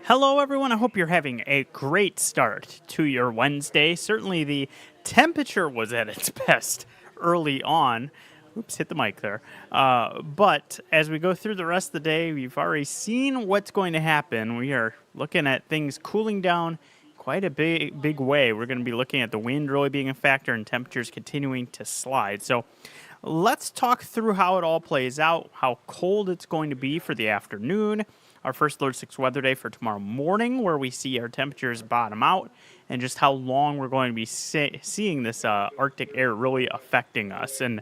Hello, everyone. I hope you're having a great start to your Wednesday. Certainly, the temperature was at its best early on. Oops, hit the mic there. But as we go through the rest of the day, we've already seen what's going to happen. We are looking at things cooling down quite a big way. We're going to be looking at the wind really being a factor and temperatures continuing to slide. So let's talk through how it all plays out, how cold it's going to be for the afternoon, our first Alert 6 weather day for tomorrow morning, where we see our temperatures bottom out, and just how long we're going to be seeing this Arctic air really affecting us. And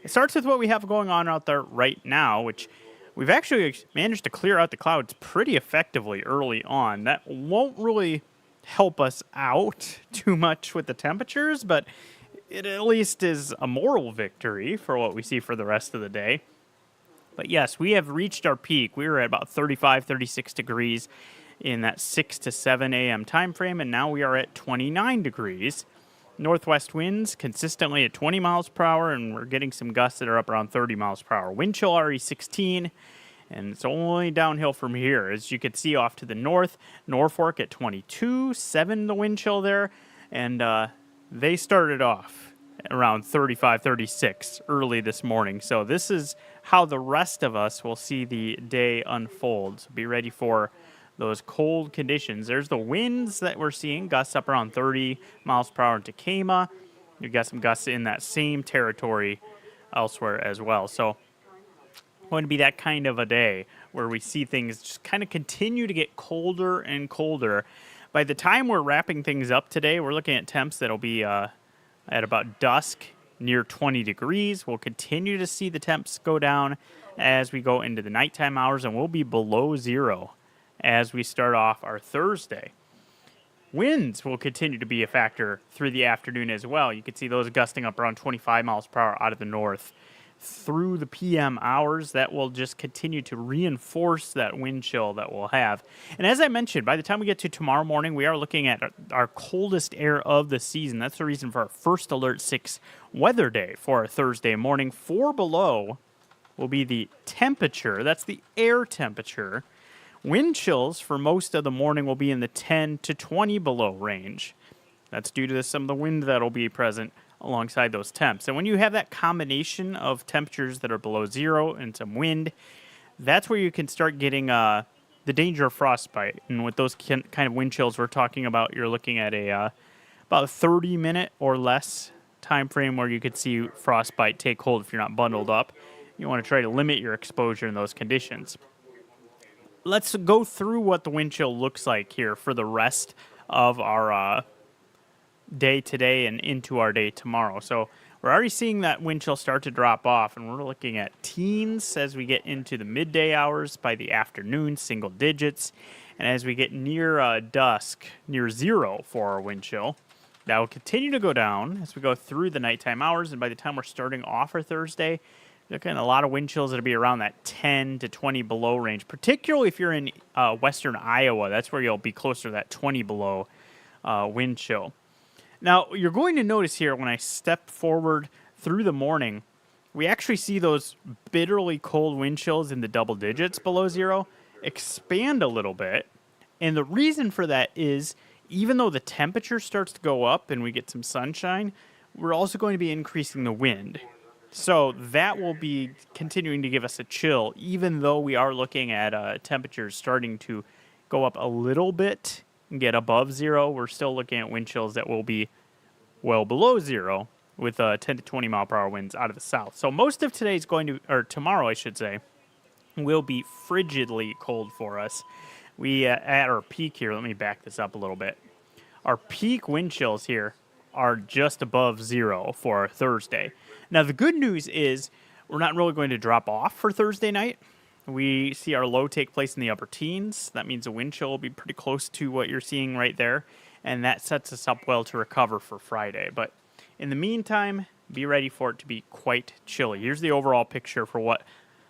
it starts with what we have going on out there right now, which we've actually managed to clear out the clouds pretty effectively early on. That won't really help us out too much with the temperatures, but it at least is a moral victory for what we see for the rest of the day. But yes, we have reached our peak. We were at about 35, 36 degrees in that 6 to 7 a.m. time frame, and now we are at 29 degrees. Northwest winds consistently at 20 miles per hour, and we're getting some gusts that are up around 30 miles per hour. Wind chill already 16, and it's only downhill from here. As you can see off to the north, Norfolk at 22, 7 the wind chill there, and they started off around 35, 36 early this morning. So this is how the rest of us will see the day unfold. So be ready for those cold conditions. There's the winds that we're seeing, gusts up around 30 miles per hour in Tacoma. You've got some gusts in that same territory elsewhere as well. So going to be that kind of a day where we see things just kind of continue to get colder and colder. By the time we're wrapping things up today, we're looking at temps that'll be at about dusk near 20 degrees. We'll continue to see the temps go down as we go into the nighttime hours, and we'll be below zero as we start off our Thursday. Winds will continue to be a factor through the afternoon as well. You can see those gusting up around 25 miles per hour out of the north through the PM hours. That will just continue to reinforce that wind chill that we'll have. And as I mentioned, by the time we get to tomorrow morning, we are looking at our coldest air of the season. That's the reason for our first Alert 6 weather day for our Thursday morning. 4 below will be the temperature. That's the air temperature. Wind chills for most of the morning will be in the 10 to 20 below range. That's due to some of the wind that will be present alongside those temps. And when you have that combination of temperatures that are below zero and some wind, that's where you can start getting the danger of frostbite. And with those kind of wind chills we're talking about, you're looking at about a 30-minute or less time frame where you could see frostbite take hold if you're not bundled up. You want to try to limit your exposure in those conditions. Let's go through what the wind chill looks like here for the rest of our day today and into our day tomorrow. So we're already seeing that wind chill start to drop off, and we're looking at teens as we get into the midday hours. By the afternoon, single digits, and as we get near dusk, near zero for our wind chill. That will continue to go down as we go through the nighttime hours, and by the time we're starting off our Thursday, looking at a lot of wind chills that'll be around that 10 to 20 below range, particularly if you're in western Iowa. That's where you'll be closer to that 20 below wind chill. Now, you're going to notice here when I step forward through the morning, we actually see those bitterly cold wind chills in the double digits below zero expand a little bit. And the reason for that is even though the temperature starts to go up and we get some sunshine, we're also going to be increasing the wind. So that will be continuing to give us a chill, even though we are looking at temperatures starting to go up a little bit and get above zero. We're still looking at wind chills that will be well below zero with 10 to 20 mile per hour winds out of the south. So most of today's or tomorrow, I should say, will be frigidly cold for us. We at our peak here, let me back this up a little bit. Our peak wind chills here are just above zero for our Thursday. Now, the good news is we're not really going to drop off for Thursday night. We see our low take place in the upper teens. That means the wind chill will be pretty close to what you're seeing right there, and that sets us up well to recover for Friday. But in the meantime, be ready for it to be quite chilly. Here's the overall picture for what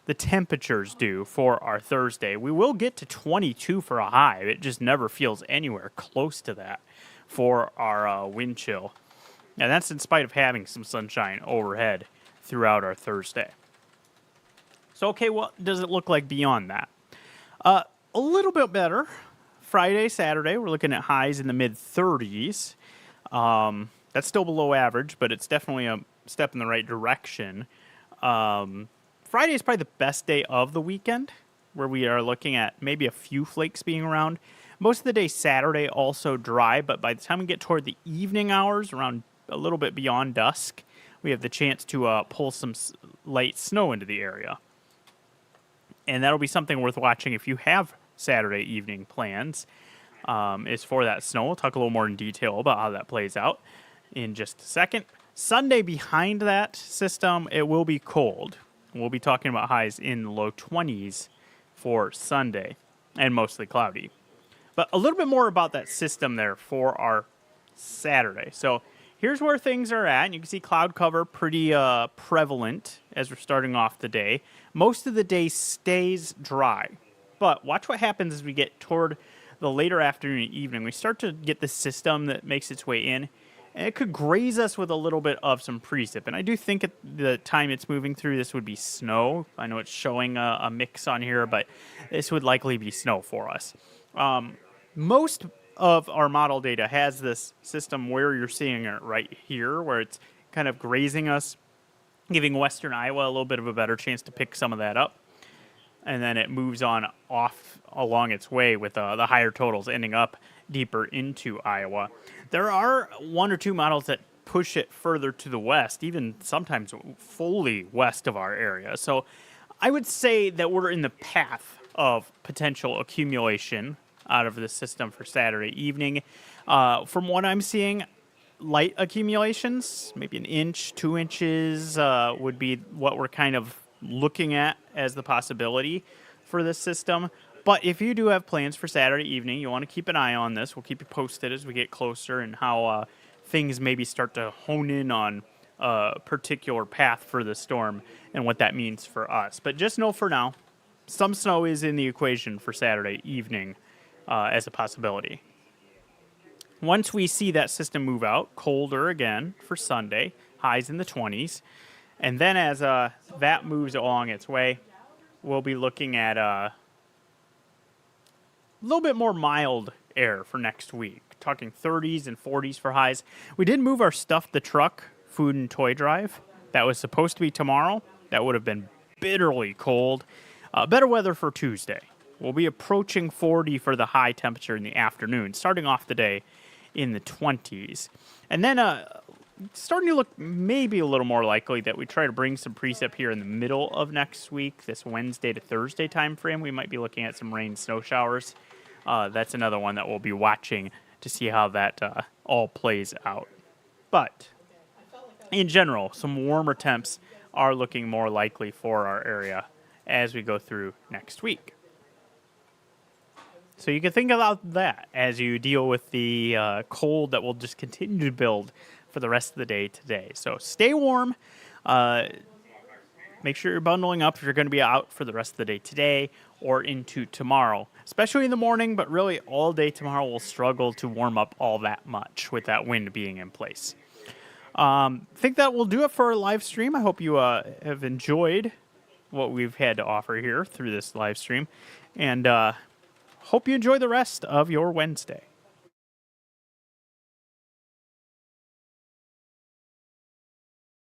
the temperatures do for our Thursday. We will get to 22 for a high. It just never feels anywhere close to that for our wind chill. And that's in spite of having some sunshine overhead throughout our Thursday. So, okay, what does it look like beyond that? A little bit better Friday, Saturday, we're looking at highs in the mid-30s. That's still below average, but it's definitely a step in the right direction. Friday is probably the best day of the weekend, where we are looking at maybe a few flakes being around. Most of the day Saturday also dry, but by the time we get toward the evening hours, around a little bit beyond dusk, we have the chance to pull some light snow into the area. And that'll be something worth watching if you have Saturday evening plans, is for that snow. We'll talk a little more in detail about how that plays out in just a second. Sunday behind that system, it will be cold. We'll be talking about highs in the low 20s for Sunday and mostly cloudy. But a little bit more about that system there for our Saturday. So here's where things are at. You can see cloud cover pretty prevalent as we're starting off the day. Most of the day stays dry. But watch what happens as we get toward the later afternoon and evening. We start to get the system that makes its way in. And it could graze us with a little bit of some precip. And I do think at the time it's moving through, this would be snow. I know it's showing a mix on here, but this would likely be snow for us. Most of our model data has this system where you're seeing it right here, where it's kind of grazing us, giving western Iowa a little bit of a better chance to pick some of that up. And then it moves on off along its way with the higher totals ending up deeper into Iowa. There are one or two models that push it further to the west, even sometimes fully west of our area. So I would say that we're in the path of potential accumulation out of the system for Saturday evening. From what I'm seeing, light accumulations, maybe an inch, 2 inches, would be what we're kind of looking at as the possibility for this system. But if you do have plans for Saturday evening, you want to keep an eye on this. We'll keep you posted as we get closer and how things maybe start to hone in on a particular path for the storm and what that means for us. But just know for now, some snow is in the equation for Saturday evening as a possibility. Once we see that system move out, colder again for Sunday, highs in the 20s. And then as that moves along its way, we'll be looking at a little bit more mild air for next week. Talking 30s and 40s for highs. We did move our Stuff the Truck food and toy drive. That was supposed to be tomorrow. That would have been bitterly cold. Better weather for Tuesday. We'll be approaching 40 for the high temperature in the afternoon, starting off the day in the 20s. And then starting to look maybe a little more likely that we try to bring some precip here in the middle of next week, this Wednesday to Thursday time frame. We might be looking at some rain, snow showers. That's another one that we'll be watching to see how that all plays out. But in general, some warmer temps are looking more likely for our area as we go through next week. So you can think about that as you deal with the cold that will just continue to build for the rest of the day today. So stay warm. Make sure you're bundling up if you're going to be out for the rest of the day today or into tomorrow, especially in the morning, but really all day tomorrow will struggle to warm up all that much with that wind being in place. Think that will do it for our live stream. I hope you have enjoyed what we've had to offer here through this live stream, and hope you enjoy the rest of your Wednesday.